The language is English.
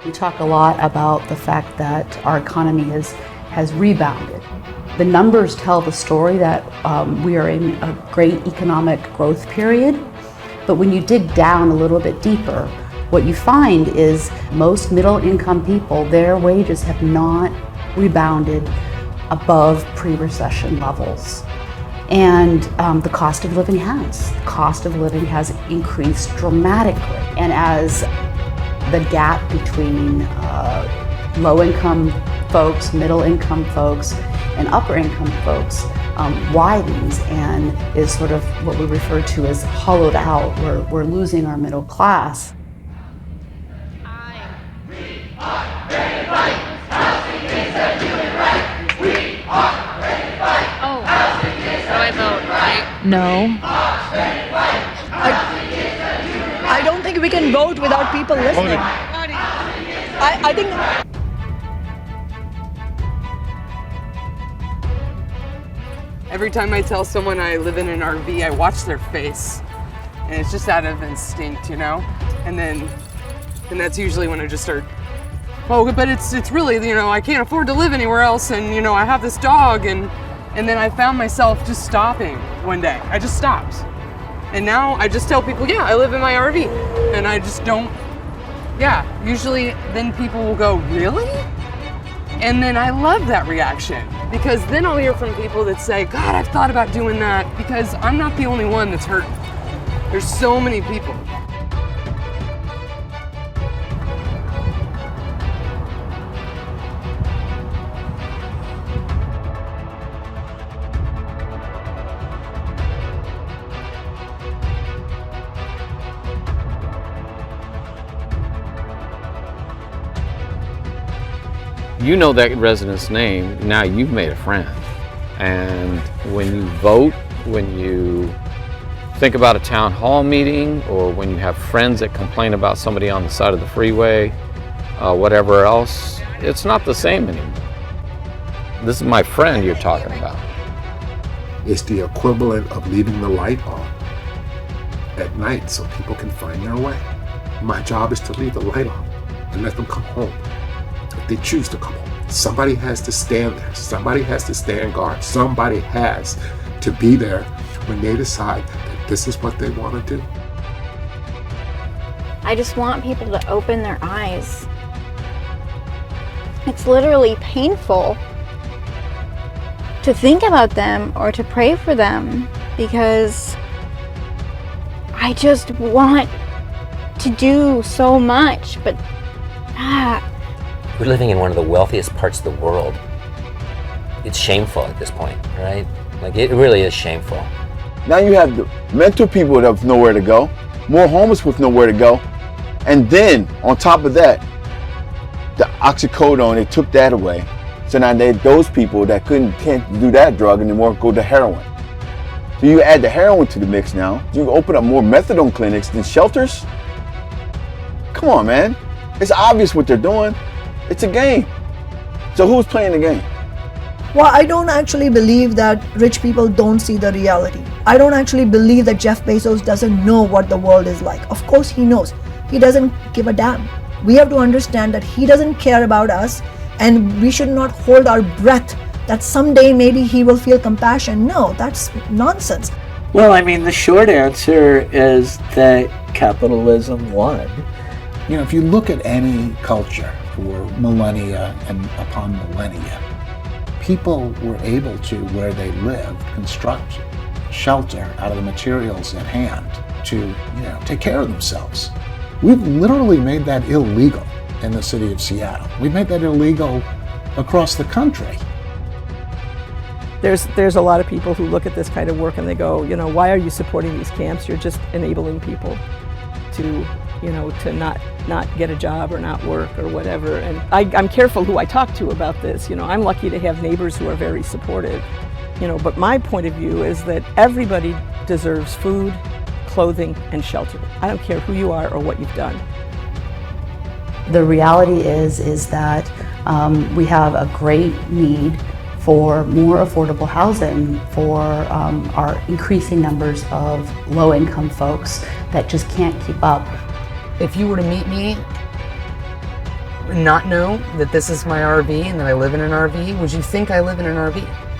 We talk a lot about the fact that our economy has rebounded. The numbers tell the story that we are in a great economic growth period, but when you dig down a little bit deeper, what you find is most middle-income people, their wages have not rebounded above pre-recession levels. And the cost of living has. The cost of living has increased dramatically. And as the gap between low-income folks, middle-income folks, and upper-income folks widens and is sort of what we refer to as hollowed out. We're losing our middle class. No. I don't think we can vote without people listening. I think... Every time I tell someone I live in an RV, I watch their face. And it's just out of instinct, you know? And that's usually when I just start, oh, but it's really, you know, I can't afford to live anywhere else, and, you know, I have this dog, and then I found myself just stopping one day. I just stopped. And now I just tell people, yeah, I live in my RV. And I just don't, yeah. Usually then people will go, really? And then I love that reaction, because then I'll hear from people that say, God, I've thought about doing that, because I'm not the only one that's hurt. There's so many people. You know that resident's name, now you've made a friend. And when you vote, when you think about a town hall meeting, or when you have friends that complain about somebody on the side of the freeway, whatever else, it's not the same anymore. This is my friend you're talking about. It's the equivalent of leaving the light on at night so people can find their way. My job is to leave the light on and let them come home. If they choose to come home, somebody has to stand there. Somebody has to stand guard. Somebody has to be there when they decide that this is what they want to do. I just want people to open their eyes. It's literally painful to think about them or to pray for them, because I just want to do so much, but we're living in one of the wealthiest parts of the world. It's shameful at this point, right? Like, it really is shameful. Now you have the mental people that have nowhere to go, more homeless with nowhere to go, and then on top of that, the oxycodone, they took that away. So now those people that can't do that drug anymore go to heroin. So you add the heroin to the mix now, you open up more methadone clinics than shelters? Come on, man. It's obvious what they're doing. It's a game. So who's playing the game? Well, I don't actually believe that rich people don't see the reality. I don't actually believe that Jeff Bezos doesn't know what the world is like. Of course he knows. He doesn't give a damn. We have to understand that he doesn't care about us, and we should not hold our breath that someday maybe he will feel compassion. No, that's nonsense. Well, I mean, the short answer is that capitalism won. You know, if you look at any culture for millennia and upon millennia, people were able to, where they lived, construct shelter out of the materials at hand to, take care of themselves. We've literally made that illegal in the city of Seattle. We've made that illegal across the country. There's a lot of people who look at this kind of work and they go, why are you supporting these camps? You're just enabling people to, to not get a job or not work or whatever. And I'm careful who I talk to about this. I'm lucky to have neighbors who are very supportive. But my point of view is that everybody deserves food, clothing, and shelter. I don't care who you are or what you've done. The reality is that we have a great need for more affordable housing for our increasing numbers of low-income folks that just can't keep up. If you were to meet me not know that this is my RV and that I live in an RV, would you think I live in an RV?